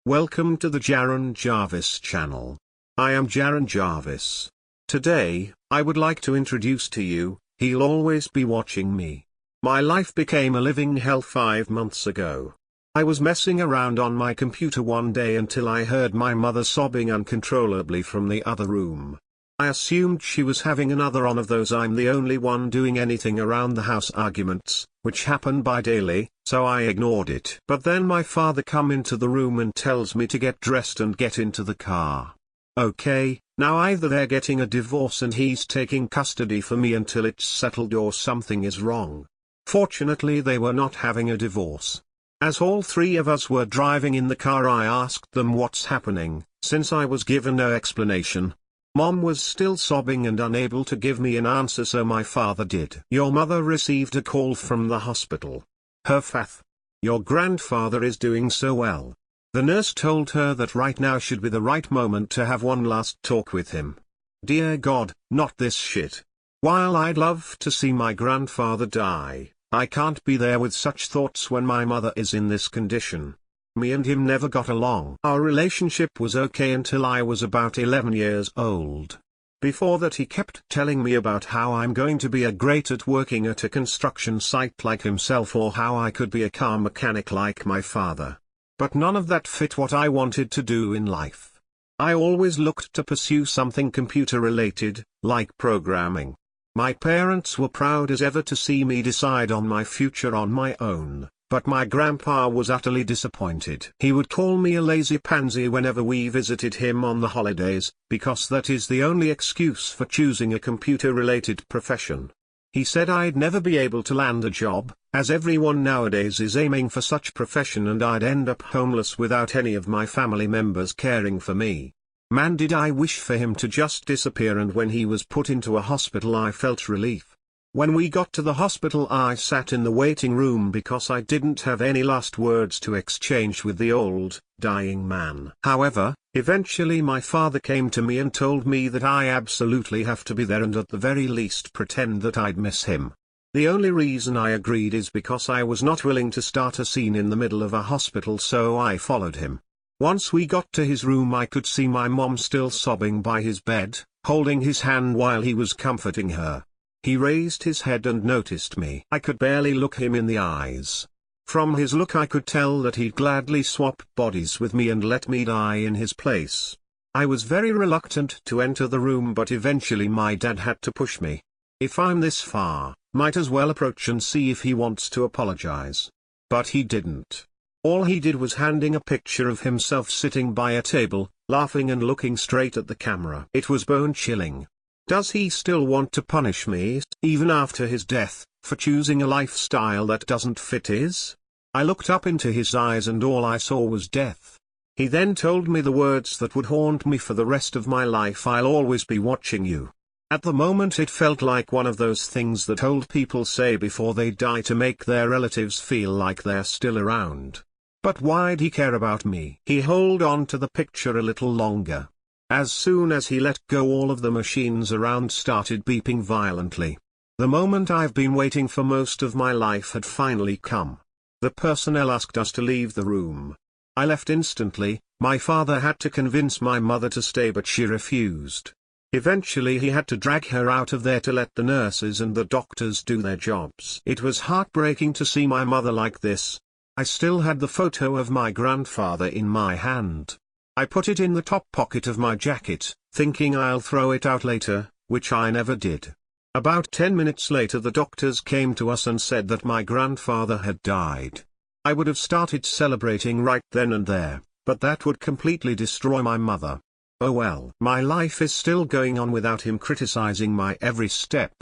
Welcome to the Jaron Jarvis channel. I am Jaron Jarvis. Today, I would like to introduce to you, He'll Always Be Watching Me. My life became a living hell 5 months ago. I was messing around on my computer one day until I heard my mother sobbing uncontrollably from the other room. I assumed she was having another one of those I'm the only one doing anything around the house arguments, which happen by daily, so I ignored it. But then my father come into the room and tells me to get dressed and get into the car. Okay, now either they're getting a divorce and he's taking custody for me until it's settled, or something is wrong. Fortunately, they were not having a divorce. As all three of us were driving in the car, I asked them what's happening, since I was given no explanation. Mom was still sobbing and unable to give me an answer, so my father did. Your mother received a call from the hospital. Her faith. Your grandfather is doing so well. The nurse told her that right now should be the right moment to have one last talk with him. Dear God, not this shit. While I'd love to see my grandfather die, I can't be there with such thoughts when my mother is in this condition. Me and him never got along. Our relationship was okay until I was about 11 years old. Before that, he kept telling me about how I'm going to be great at working at a construction site like himself, or how I could be a car mechanic like my father. But none of that fit what I wanted to do in life. I always looked to pursue something computer related, like programming. My parents were proud as ever to see me decide on my future on my own. But my grandpa was utterly disappointed. He would call me a lazy pansy whenever we visited him on the holidays, because that is the only excuse for choosing a computer-related profession. He said I'd never be able to land a job, as everyone nowadays is aiming for such profession, and I'd end up homeless without any of my family members caring for me. Man, did I wish for him to just disappear, and when he was put into a hospital I felt relief. When we got to the hospital, I sat in the waiting room because I didn't have any last words to exchange with the old, dying man. However, eventually my father came to me and told me that I absolutely have to be there and at the very least pretend that I'd miss him. The only reason I agreed is because I was not willing to start a scene in the middle of a hospital, so I followed him. Once we got to his room, I could see my mom still sobbing by his bed, holding his hand while he was comforting her. He raised his head and noticed me. I could barely look him in the eyes. From his look I could tell that he'd gladly swap bodies with me and let me die in his place. I was very reluctant to enter the room, but eventually my dad had to push me. If I'm this far, might as well approach and see if he wants to apologize. But he didn't. All he did was handing a picture of himself sitting by a table, laughing and looking straight at the camera. It was bone-chilling. Does he still want to punish me, even after his death, for choosing a lifestyle that doesn't fit his? I looked up into his eyes and all I saw was death. He then told me the words that would haunt me for the rest of my life: I'll always be watching you. At the moment it felt like one of those things that old people say before they die to make their relatives feel like they're still around. But why'd he care about me? He held on to the picture a little longer. As soon as he let go, all of the machines around started beeping violently. The moment I've been waiting for most of my life had finally come. The personnel asked us to leave the room. I left instantly. My father had to convince my mother to stay, but she refused. Eventually he had to drag her out of there to let the nurses and the doctors do their jobs. It was heartbreaking to see my mother like this. I still had the photo of my grandfather in my hand. I put it in the top pocket of my jacket, thinking I'll throw it out later, which I never did. About 10 minutes later the doctors came to us and said that my grandfather had died. I would have started celebrating right then and there, but that would completely destroy my mother. Oh well. My life is still going on without him criticizing my every step.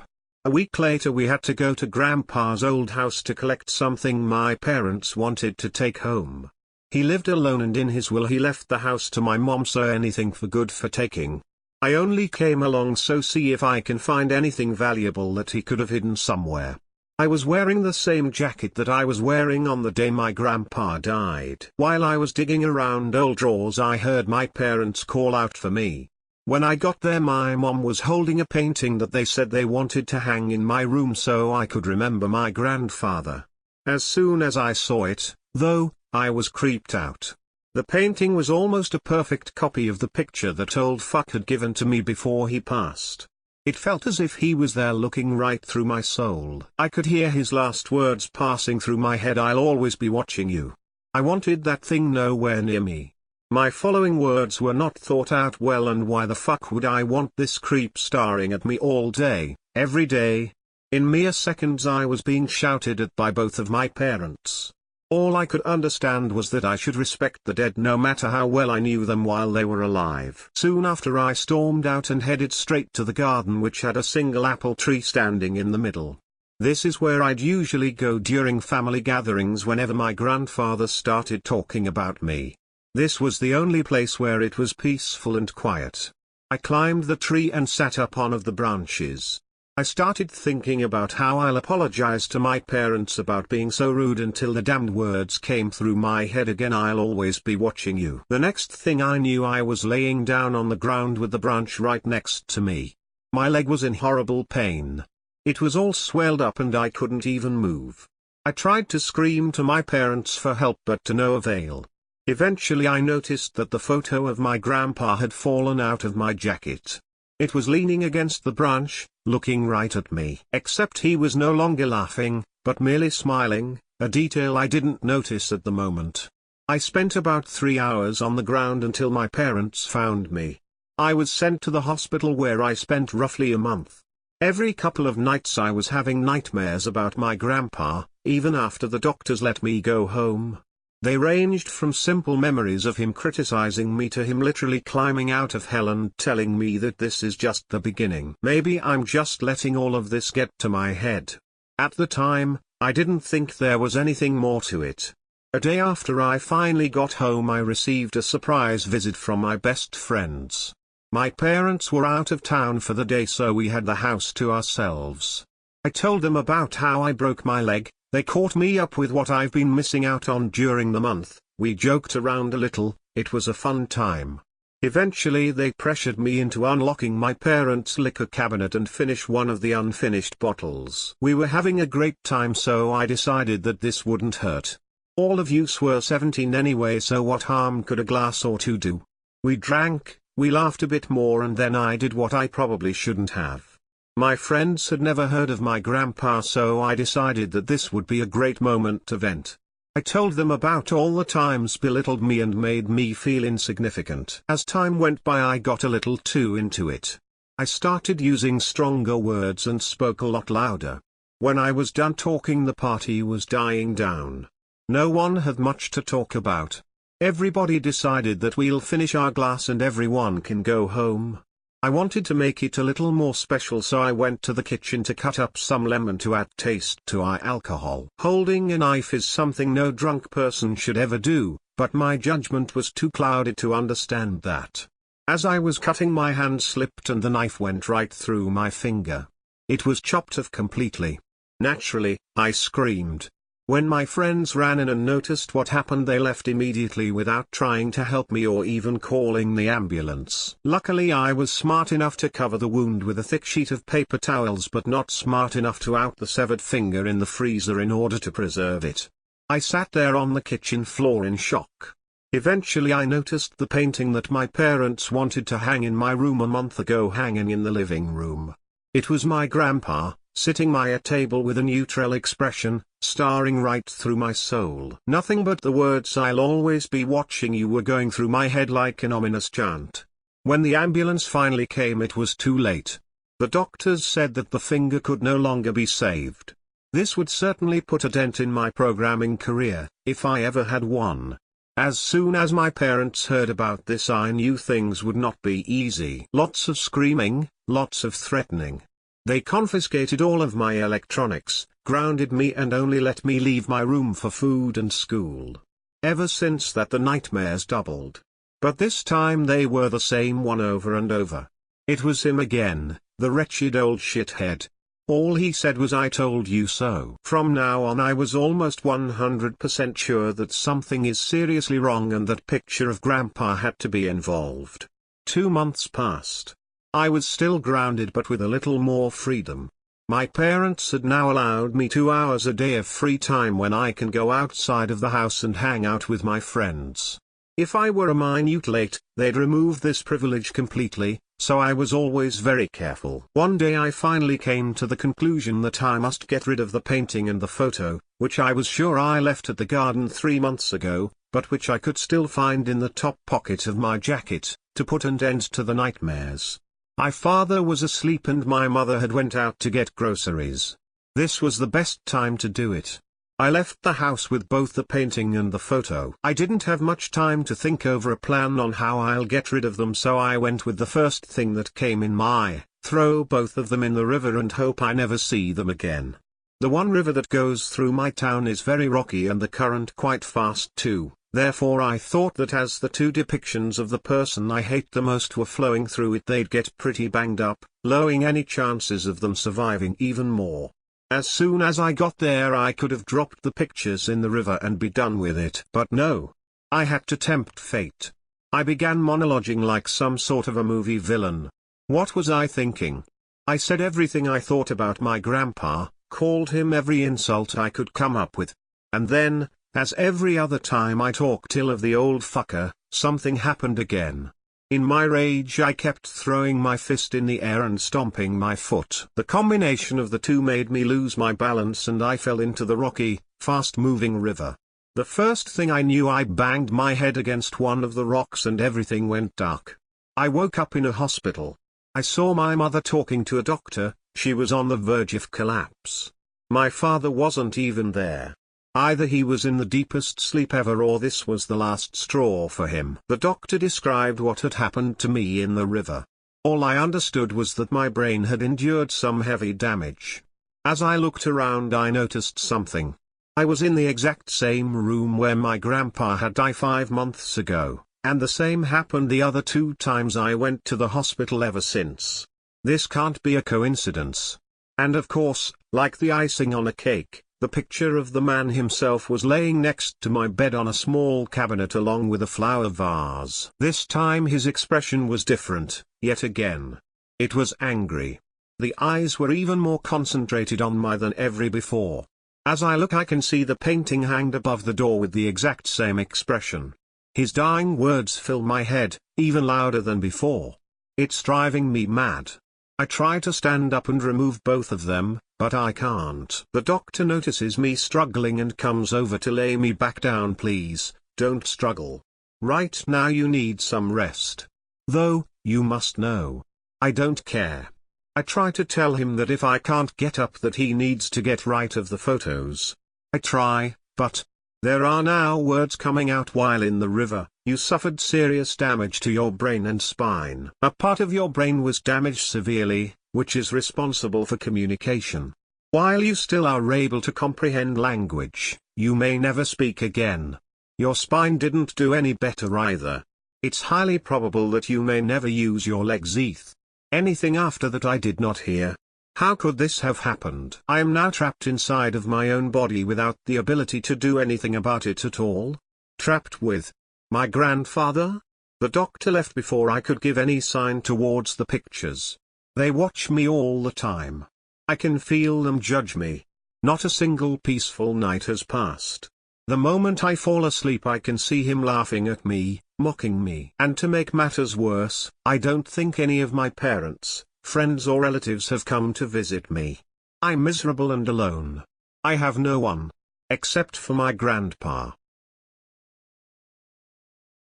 A week later we had to go to Grandpa's old house to collect something my parents wanted to take home. He lived alone, and in his will he left the house to my mom, so anything for good for taking. I only came along so see if I can find anything valuable that he could have hidden somewhere. I was wearing the same jacket that I was wearing on the day my grandpa died. While I was digging around old drawers, I heard my parents call out for me. When I got there, my mom was holding a painting that they said they wanted to hang in my room so I could remember my grandfather. As soon as I saw it, though, I was creeped out. The painting was almost a perfect copy of the picture that old fuck had given to me before he passed. It felt as if he was there looking right through my soul. I could hear his last words passing through my head: "I'll always be watching you." I wanted that thing nowhere near me. My following words were not thought out well, and why the fuck would I want this creep staring at me all day, every day? In mere seconds I was being shouted at by both of my parents. All I could understand was that I should respect the dead no matter how well I knew them while they were alive. Soon after I stormed out and headed straight to the garden, which had a single apple tree standing in the middle. This is where I'd usually go during family gatherings whenever my grandfather started talking about me. This was the only place where it was peaceful and quiet. I climbed the tree and sat up on one of the branches. I started thinking about how I'll apologize to my parents about being so rude until the damned words came through my head again: "I'll always be watching you." The next thing I knew, I was laying down on the ground with the branch right next to me. My leg was in horrible pain. It was all swelled up and I couldn't even move. I tried to scream to my parents for help, but to no avail. Eventually I noticed that the photo of my grandpa had fallen out of my jacket. It was leaning against the branch, looking right at me. Except he was no longer laughing, but merely smiling, a detail I didn't notice at the moment. I spent about 3 hours on the ground until my parents found me. I was sent to the hospital, where I spent roughly a month. Every couple of nights I was having nightmares about my grandpa, even after the doctors let me go home. They ranged from simple memories of him criticizing me to him literally climbing out of hell and telling me that this is just the beginning. Maybe I'm just letting all of this get to my head. At the time, I didn't think there was anything more to it. A day after I finally got home, I received a surprise visit from my best friends. My parents were out of town for the day, so we had the house to ourselves. I told them about how I broke my leg. They caught me up with what I've been missing out on during the month. We joked around a little. It was a fun time. Eventually they pressured me into unlocking my parents' liquor cabinet and finish one of the unfinished bottles. We were having a great time, so I decided that this wouldn't hurt. All of us were 17 anyway, so what harm could a glass or two do? We drank, we laughed a bit more, and then I did what I probably shouldn't have. My friends had never heard of my grandpa, so I decided that this would be a great moment to vent. I told them about all the times belittled me and made me feel insignificant. As time went by, I got a little too into it. I started using stronger words and spoke a lot louder. When I was done talking, the party was dying down. No one had much to talk about. Everybody decided that we'll finish our glass and everyone can go home. I wanted to make it a little more special, so I went to the kitchen to cut up some lemon to add taste to our alcohol. Holding a knife is something no drunk person should ever do, but my judgment was too clouded to understand that. As I was cutting, my hand slipped and the knife went right through my finger. It was chopped off completely. Naturally, I screamed. When my friends ran in and noticed what happened, they left immediately without trying to help me or even calling the ambulance. Luckily, I was smart enough to cover the wound with a thick sheet of paper towels, but not smart enough to out the severed finger in the freezer in order to preserve it. I sat there on the kitchen floor in shock. Eventually I noticed the painting that my parents wanted to hang in my room a month ago hanging in the living room. It was my grandpa, sitting by a table with a neutral expression, staring right through my soul. Nothing but the words "I'll always be watching you" were going through my head like an ominous chant. When the ambulance finally came, it was too late. The doctors said that the finger could no longer be saved. This would certainly put a dent in my programming career, if I ever had one. As soon as my parents heard about this, I knew things would not be easy. Lots of screaming, lots of threatening. They confiscated all of my electronics, grounded me, and only let me leave my room for food and school. Ever since that, the nightmares doubled. But this time they were the same one over and over. It was him again, the wretched old shithead. All he said was "I told you so." From now on I was almost 100% sure that something is seriously wrong and that picture of Grandpa had to be involved. 2 months passed. I was still grounded, but with a little more freedom. My parents had now allowed me 2 hours a day of free time when I can go outside of the house and hang out with my friends. If I were a minute late, they'd remove this privilege completely, so I was always very careful. One day I finally came to the conclusion that I must get rid of the painting and the photo, which I was sure I left at the garden 3 months ago, but which I could still find in the top pocket of my jacket, to put an end to the nightmares. My father was asleep and my mother had went out to get groceries. This was the best time to do it. I left the house with both the painting and the photo. I didn't have much time to think over a plan on how I'll get rid of them, so I went with the first thing that came in my, throw both of them in the river and hope I never see them again. The one river that goes through my town is very rocky and the current quite fast too, therefore I thought that as the two depictions of the person I hate the most were flowing through it, they'd get pretty banged up, lowering any chances of them surviving even more. As soon as I got there I could have dropped the pictures in the river and be done with it. But no. I had to tempt fate. I began monologuing like some sort of a movie villain. What was I thinking? I said everything I thought about my grandpa, called him every insult I could come up with. And then, as every other time I talked ill of the old fucker, something happened again. In my rage I kept throwing my fist in the air and stomping my foot. The combination of the two made me lose my balance and I fell into the rocky, fast-moving river. The first thing I knew I banged my head against one of the rocks and everything went dark. I woke up in a hospital. I saw my mother talking to a doctor, she was on the verge of collapse. My father wasn't even there. Either he was in the deepest sleep ever or this was the last straw for him. The doctor described what had happened to me in the river. All I understood was that my brain had endured some heavy damage. As I looked around I noticed something. I was in the exact same room where my grandpa had died 5 months ago, and the same happened the other 2 times I went to the hospital ever since. This can't be a coincidence. And of course, like the icing on a cake, the picture of the man himself was laying next to my bed on a small cabinet along with a flower vase. This time his expression was different, yet again. It was angry. The eyes were even more concentrated on me than ever before. As I look I can see the painting hanged above the door with the exact same expression. His dying words fill my head, even louder than before. It's driving me mad. I try to stand up and remove both of them, but I can't. The doctor notices me struggling and comes over to lay me back down. Please, don't struggle. Right now you need some rest. Though, you must know. I don't care. I try to tell him that if I can't get up that he needs to get right of the photos. I try, but there are now words coming out while in the river. You suffered serious damage to your brain and spine. A part of your brain was damaged severely, which is responsible for communication. While you still are able to comprehend language, you may never speak again. Your spine didn't do any better either. It's highly probable that you may never use your legs either. Anything after that I did not hear. How could this have happened? I am now trapped inside of my own body without the ability to do anything about it at all. Trapped with my grandfather? The doctor left before I could give any sign towards the pictures. They watch me all the time. I can feel them judge me. Not a single peaceful night has passed. The moment I fall asleep I can see him laughing at me, mocking me. And to make matters worse, I don't think any of my parents, friends or relatives have come to visit me. I'm miserable and alone. I have no one. Except for my grandpa.